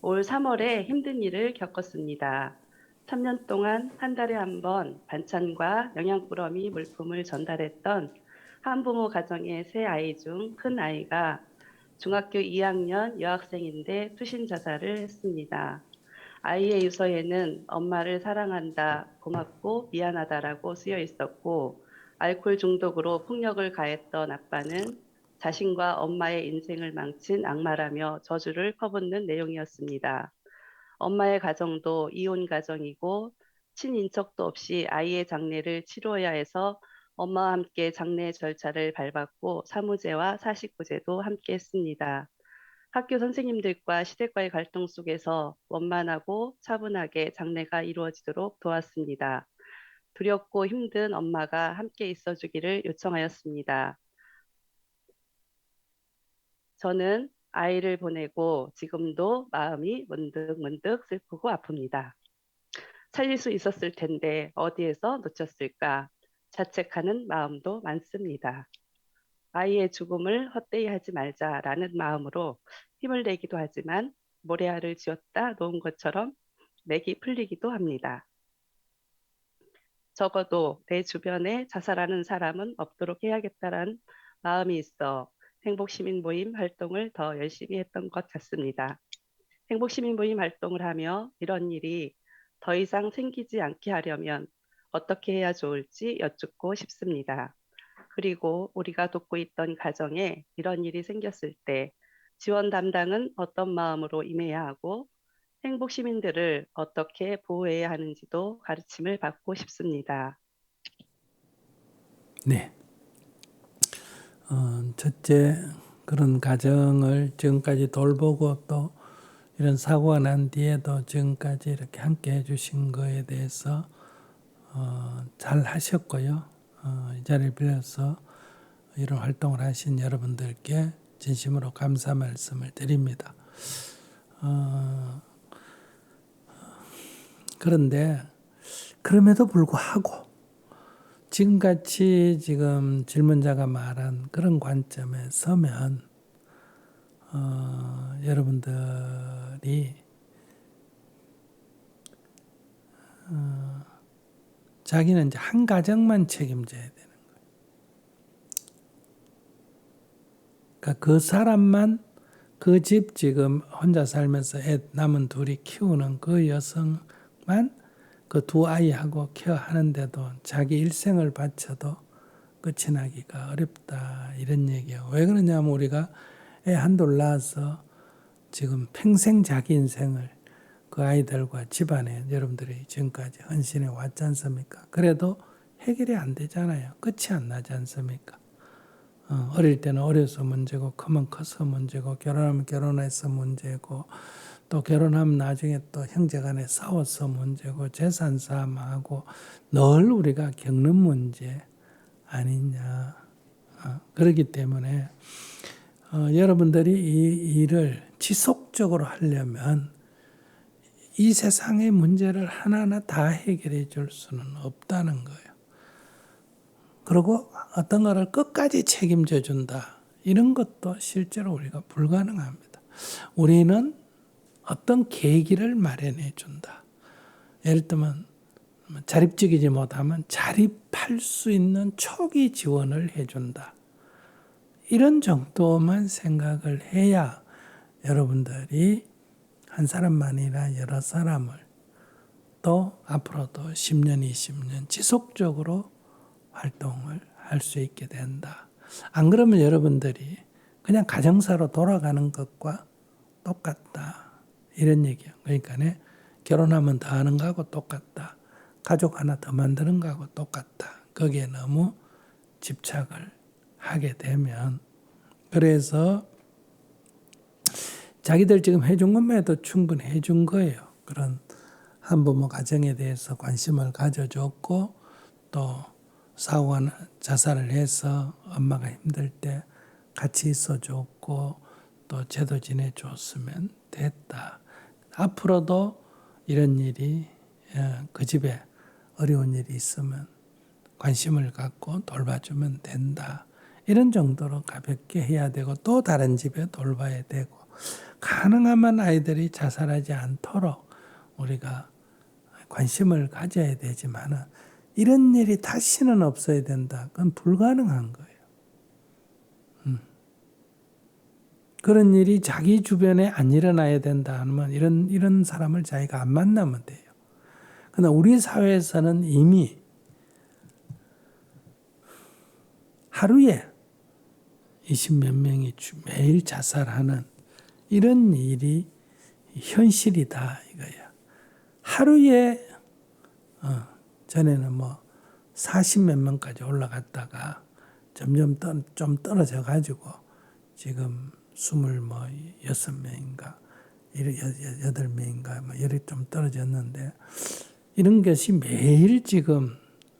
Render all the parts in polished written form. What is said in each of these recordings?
올 3월에 힘든 일을 겪었습니다. 3년 동안 한 달에 한 번 반찬과 영양뿌러미 물품을 전달했던 한부모 가정의 세 아이 중 큰 아이가 중학교 2학년 여학생인데 투신 자살을 했습니다. 아이의 유서에는 엄마를 사랑한다, 고맙고 미안하다라고 쓰여 있었고, 알코올 중독으로 폭력을 가했던 아빠는 자신과 엄마의 인생을 망친 악마라며 저주를 퍼붓는 내용이었습니다. 엄마의 가정도 이혼 가정이고 친인척도 없이 아이의 장례를 치루어야 해서 엄마와 함께 장례 절차를 밟았고 사무제와 사식구제도 함께 했습니다. 학교 선생님들과 시댁과의 갈등 속에서 원만하고 차분하게 장례가 이루어지도록 도왔습니다. 두렵고 힘든 엄마가 함께 있어주기를 요청하였습니다. 저는 아이를 보내고 지금도 마음이 문득문득 슬프고 아픕니다. 살릴 수 있었을 텐데 어디에서 놓쳤을까 자책하는 마음도 많습니다. 아이의 죽음을 헛되이 하지 말자라는 마음으로 힘을 내기도 하지만 모래알을 쥐었다 놓은 것처럼 맥이 풀리기도 합니다. 적어도 내 주변에 자살하는 사람은 없도록 해야겠다는 마음이 있어 행복시민 모임 활동을 더 열심히 했던 것 같습니다. 행복시민 모임 활동을 하며 이런 일이 더 이상 생기지 않게 하려면 어떻게 해야 좋을지 여쭙고 싶습니다. 그리고 우리가 돕고 있던 가정에 이런 일이 생겼을 때 지원 담당은 어떤 마음으로 임해야 하고 행복 시민들을 어떻게 보호해야 하는지도 가르침을 받고 싶습니다. 네. 첫째, 그런 가정을 지금까지 돌보고 또 이런 사고가 난 뒤에도 지금까지 이렇게 함께 해주신 거에 대해서 잘 하셨고요. 이 자리를 빌어서 이런 활동을 하신 여러분들께 진심으로 감사 말씀을 드립니다. 그런데 그럼에도 불구하고 지금같이 지금 질문자가 말한 그런 관점에 서면 여러분들이 자기는 이제 한 가정만 책임져야 되는 거예요. 그러니까 그 사람만 그 집 지금 혼자 살면서 애 남은 둘이 키우는 그 여성만 그 두 아이하고 케어하는데도 자기 일생을 바쳐도 끝이 나기가 어렵다 이런 얘기예요. 왜 그러냐면 우리가 애 한둘 낳아서 지금 평생 자기 인생을 그 아이들과 집안에 여러분들이 지금까지 헌신해 왔지 않습니까? 그래도 해결이 안 되잖아요. 끝이 안 나지 않습니까? 어릴 때는 어려서 문제고 크면 커서 문제고 결혼하면 결혼해서 문제고 또 결혼하면 나중에 또 형제간에 싸워서 문제고 재산 싸움하고 늘 우리가 겪는 문제 아니냐. 그렇기 때문에 여러분들이 이 일을 지속적으로 하려면 이 세상의 문제를 하나하나 다 해결해 줄 수는 없다는 거예요. 그리고 어떤 거를 끝까지 책임져 준다. 이런 것도 실제로 우리가 불가능합니다. 우리는 어떤 계기를 마련해 준다. 예를 들면 자립적이지 못하면 자립할 수 있는 초기 지원을 해준다. 이런 정도만 생각을 해야 여러분들이 한 사람만이 아니라 여러 사람을 또 앞으로도 10년, 20년 지속적으로 활동을 할 수 있게 된다. 안 그러면 여러분들이 그냥 가정사로 돌아가는 것과 똑같다. 이런 얘기예요. 그러니까 결혼하면 더 하는 거하고 똑같다. 가족 하나 더 만드는 거하고 똑같다. 거기에 너무 집착을 하게 되면 그래서 자기들 지금 해준 것만 해도 충분히 해준 거예요. 그런 한부모 가정에 대해서 관심을 가져줬고 또 사고가 자살을 해서 엄마가 힘들 때 같이 있어줬고 또 제도 지내줬으면 됐다. 앞으로도 이런 일이 그 집에 어려운 일이 있으면 관심을 갖고 돌봐주면 된다. 이런 정도로 가볍게 해야 되고 또 다른 집에 돌봐야 되고 가능하면 아이들이 자살하지 않도록 우리가 관심을 가져야 되지만은 이런 일이 다시는 없어야 된다. 그건 불가능한 거예요. 그런 일이 자기 주변에 안 일어나야 된다 하면 이런 사람을 자기가 안 만나면 돼요. 그러나 우리 사회에서는 이미 하루에 20몇 명이 매일 자살하는 이런 일이 현실이다 이거야. 하루에 전에는 뭐 40몇 명까지 올라갔다가 점점 좀 떨어져 가지고 지금 26명인가 8명인가 뭐 이렇게 좀 떨어졌는데 이런 것이 매일 지금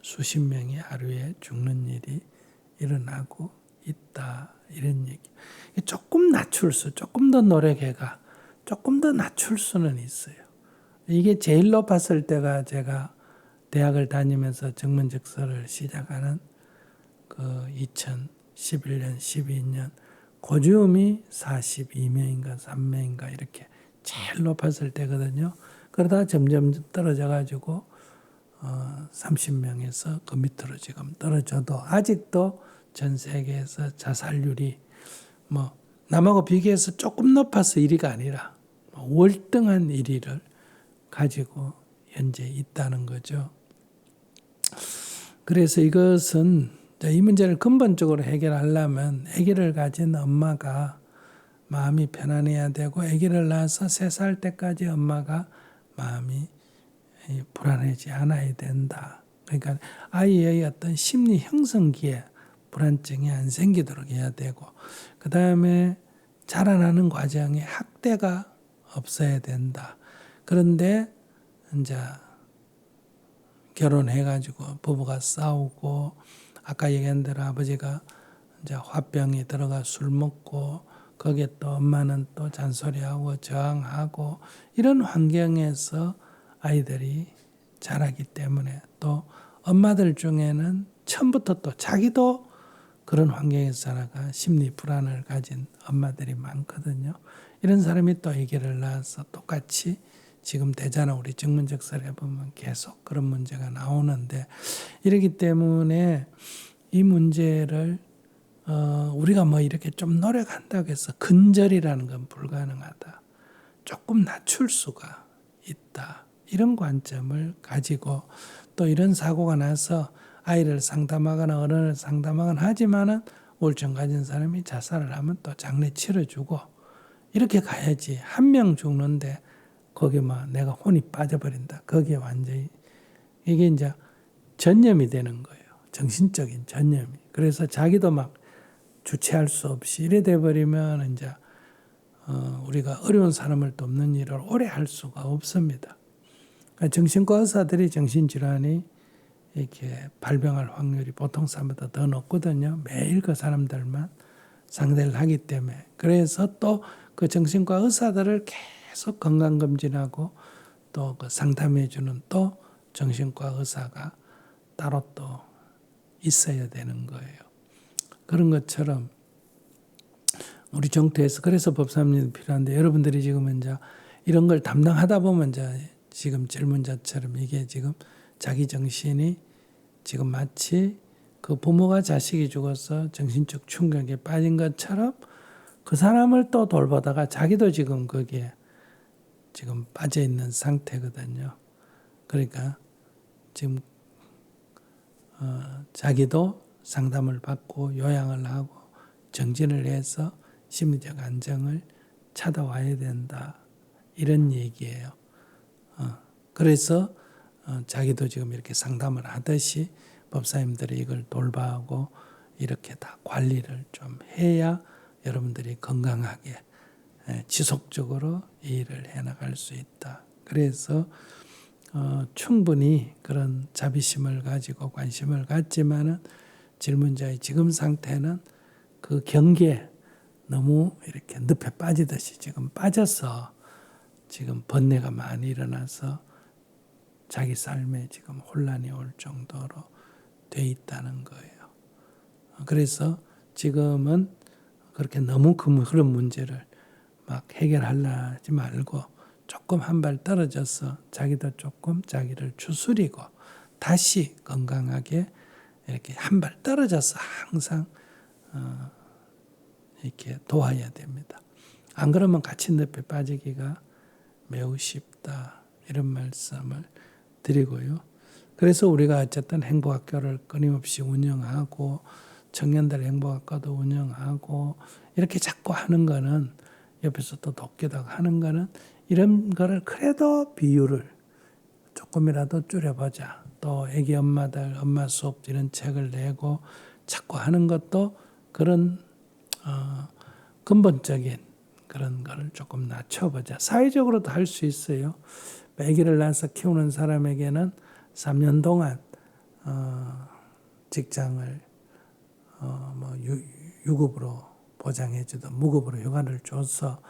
수십 명이 하루에 죽는 일이 일어나고 있다 이런 얘기. 조금 낮출 조금 더 노력해가 조금 더 낮출 수는 있어요. 이게 제일 높았을 때가 제가 대학을 다니면서 정문적서를 시작하는 그 2011년, 12년 고지음이 42명인가 3명인가 이렇게 제일 높았을 때거든요. 그러다 점점 떨어져 가지고 30명에서 그 밑으로 지금 떨어져도 아직도 전 세계에서 자살률이 뭐 남하고 비교해서 조금 높아서 1위가 아니라 월등한 1위를 가지고 현재 있다는 거죠. 그래서 이것은 이 문제를 근본적으로 해결하려면 아기를 가진 엄마가 마음이 편안해야 되고 아기를 낳아서 3살 때까지 엄마가 마음이 불안하지 않아야 된다. 그러니까 아이의 어떤 심리 형성기에 불안증이 안 생기도록 해야 되고 그 다음에 자라나는 과정에 학대가 없어야 된다. 그런데 이제 결혼해가지고 부부가 싸우고 아까 얘기한 대로 아버지가 이제 화병이 들어가 술 먹고 거기에 또 엄마는 또 잔소리하고 저항하고 이런 환경에서 아이들이 자라기 때문에 또 엄마들 중에는 처음부터 또 자기도 그런 환경에서 자라가 심리 불안을 가진 엄마들이 많거든요. 이런 사람이 또 아기를 낳아서 똑같이 지금 되잖아. 우리 정문적설에 보면 계속 그런 문제가 나오는데 이러기 때문에 이 문제를 우리가 뭐 이렇게 좀 노력한다고 해서 근절이라는 건 불가능하다. 조금 낮출 수가 있다. 이런 관점을 가지고 또 이런 사고가 나서 아이를 상담하거나 어른을 상담하거나 하지만은 우울증 가진 사람이 자살을 하면 또 장례 치러주고 이렇게 가야지. 한 명 죽는데 거기 막 내가 혼이 빠져버린다. 거기에 완전히 이게 이제 전념이 되는 거예요. 정신적인 전념이. 그래서 자기도 막 주체할 수 없이 이래 돼 버리면 이제 우리가 어려운 사람을 돕는 일을 오래 할 수가 없습니다. 그러니까 정신과 의사들이 정신질환이 이렇게 발병할 확률이 보통 사람보다 더 높거든요. 매일 그 사람들만 상대를 하기 때문에. 그래서 또 그 정신과 의사들을 계속 건강검진하고 또 그 상담해주는 또 정신과 의사가 따로 또 있어야 되는 거예요. 그런 것처럼 우리 정토에서 그래서 법사님이 필요한데 여러분들이 지금 이제 이런 걸 담당하다 보면 이제 지금 질문자처럼 이게 지금 자기 정신이 지금 마치 그 부모가 자식이 죽어서 정신적 충격에 빠진 것처럼 그 사람을 또 돌보다가 자기도 지금 거기에 지금 빠져 있는 상태거든요. 그러니까 지금 자기도 상담을 받고 요양을 하고 정진을 해서 심리적 안정을 찾아와야 된다. 이런 얘기예요. 그래서 자기도 지금 이렇게 상담을 하듯이 법사님들이 이걸 돌봐하고 이렇게 다 관리를 좀 해야 여러분들이 건강하게 지속적으로 이 일을 해나갈 수 있다. 그래서 충분히 그런 자비심을 가지고 관심을 갖지만은 질문자의 지금 상태는 그 경계에 너무 이렇게 늪에 빠지듯이 지금 빠져서 지금 번뇌가 많이 일어나서 자기 삶에 지금 혼란이 올 정도로 돼 있다는 거예요. 그래서 지금은 그렇게 너무 그런 문제를 막 해결하려지 말고 조금 한 발 떨어져서 자기도 조금 자기를 추스리고 다시 건강하게 이렇게 한 발 떨어져서 항상 이렇게 도와야 됩니다. 안 그러면 같이 늪에 빠지기가 매우 쉽다. 이런 말씀을 드리고요. 그래서 우리가 어쨌든 행복학교를 끊임없이 운영하고 청년들 행복학과도 운영하고 이렇게 자꾸 하는 거는 옆에서 또 돕기도 하는 거는 이런 거를 그래도 비율을 조금이라도 줄여보자. 또 애기 엄마들 엄마 수업 이런 책을 내고 자꾸 하는 것도 그런 근본적인 그런 거를 조금 낮춰보자. 사회적으로도 할 수 있어요. 아기를 낳아서 키우는 사람에게는 3년 동안 직장을 뭐 유급으로 보장해주든 무급으로 휴가를 줘서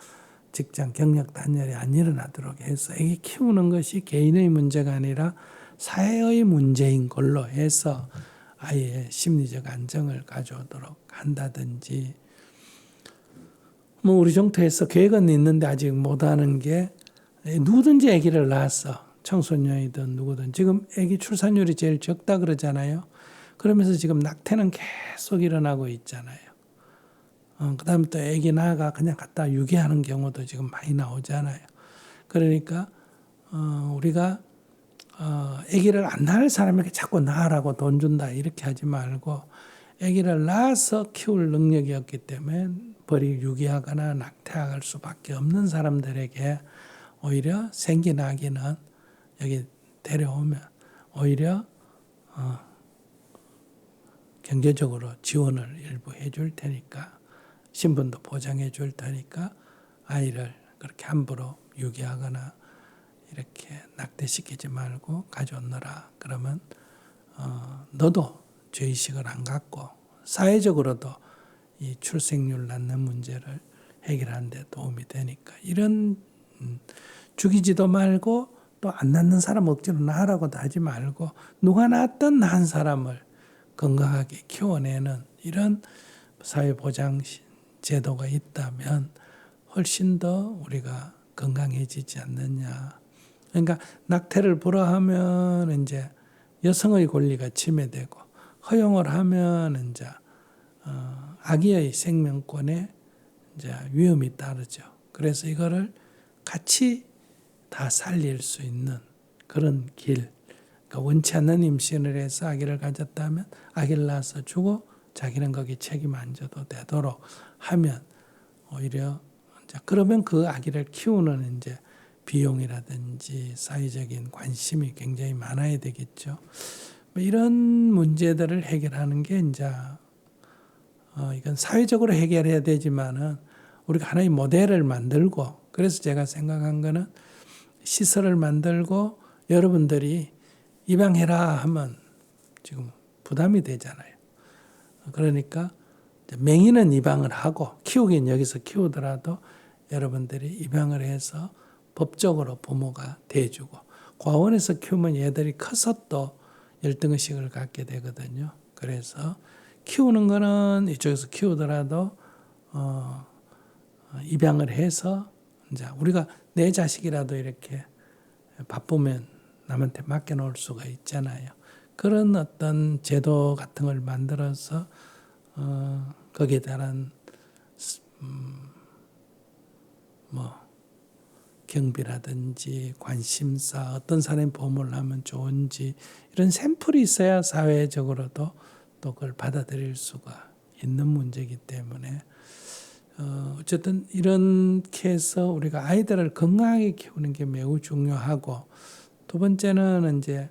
직장 경력 단절이 안 일어나도록 해서 아기 키우는 것이 개인의 문제가 아니라 사회의 문제인 걸로 해서 아이의 심리적 안정을 가져오도록 한다든지 뭐 우리 정토에서 계획은 있는데 아직 못하는 게 누구든지 아기를 낳았어. 청소년이든 누구든. 지금 아기 출산율이 제일 적다 그러잖아요. 그러면서 지금 낙태는 계속 일어나고 있잖아요. 그 다음에 또 아기 낳아가 그냥 갖다 유기하는 경우도 지금 많이 나오잖아요. 그러니까 우리가 아기를 안 낳을 사람에게 자꾸 낳으라고 돈 준다 이렇게 하지 말고 아기를 낳아서 키울 능력이 없기 때문에 유기하거나 낙태할 수밖에 없는 사람들에게 오히려 생긴 아기는 여기 데려오면 오히려 경제적으로 지원을 일부 해줄 테니까 신분도 보장해 줄 테니까 아이를 그렇게 함부로 유기하거나 이렇게 낙태시키지 말고 가져오너라. 그러면 너도 죄의식을 안 갖고 사회적으로도 이 출생률 낳는 문제를 해결하는 데 도움이 되니까 이런 죽이지도 말고 또 안 낳는 사람 억지로 낳으라고도 하지 말고 누가 낳았든 낳은 사람을 건강하게 키워내는 이런 사회보장 제도가 있다면 훨씬 더 우리가 건강해지지 않느냐. 그러니까 낙태를 불허하면 이제 여성의 권리가 침해되고 허용을 하면 이제 아기의 생명권에 이제 위험이 따르죠. 그래서 이거를 같이 다 살릴 수 있는 그런 길. 그러니까 원치 않는 임신을 해서 아기를 가졌다면 아기를 낳아서 주고 자기는 거기 책임 안 져도 되도록 하면 오히려 이제 그러면 그 아기를 키우는 이제 비용이라든지 사회적인 관심이 굉장히 많아야 되겠죠. 이런 문제들을 해결하는 게 이제 이건 사회적으로 해결해야 되지만은 우리가 하나의 모델을 만들고 그래서 제가 생각한 거는 시설을 만들고 여러분들이 입양해라 하면 지금 부담이 되잖아요. 그러니까 맹인은 입양을 하고 키우긴 여기서 키우더라도 여러분들이 입양을 해서 법적으로 부모가 대주고 과원에서 키우면 얘들이 커서 또 열등의식을 갖게 되거든요. 그래서 키우는 거는 이쪽에서 키우더라도 입양을 해서 이제 우리가 내 자식이라도 이렇게 바쁘면 남한테 맡겨놓을 수가 있잖아요. 그런 어떤 제도 같은 걸 만들어서 거기에 따른 뭐 경비라든지 관심사 어떤 사람이 보험을 하면 좋은지 이런 샘플이 있어야 사회적으로도 또 그걸 받아들일 수가 있는 문제이기 때문에 어쨌든 이렇게 해서 우리가 아이들을 건강하게 키우는 게 매우 중요하고 두 번째는 이제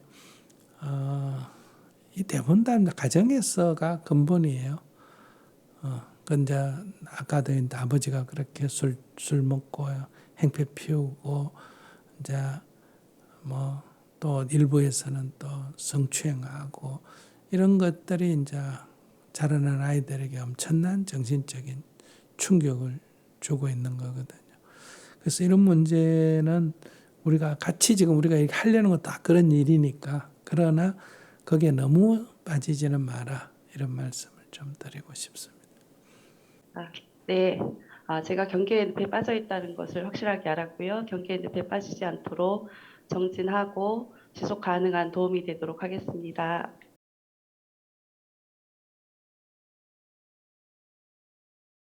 이 대부분 다 가정에서가 근본이에요. 근데 아까도 아버지가 그렇게 술 먹고 행패 피우고 이제 뭐 또 일부에서는 또 성추행하고 이런 것들이 이제 자라는 아이들에게 엄청난 정신적인 충격을 주고 있는 거거든요. 그래서 이런 문제는 우리가 같이 지금 우리가 하려는 건 다 그런 일이니까 그러나 거기에 너무 빠지지는 마라 이런 말씀을 좀 드리고 싶습니다. 네. 제가 경계의 늪에 빠져 있다는 것을 확실하게 알았고요. 경계의 늪에 빠지지 않도록 정진하고 지속 가능한 도움이 되도록 하겠습니다.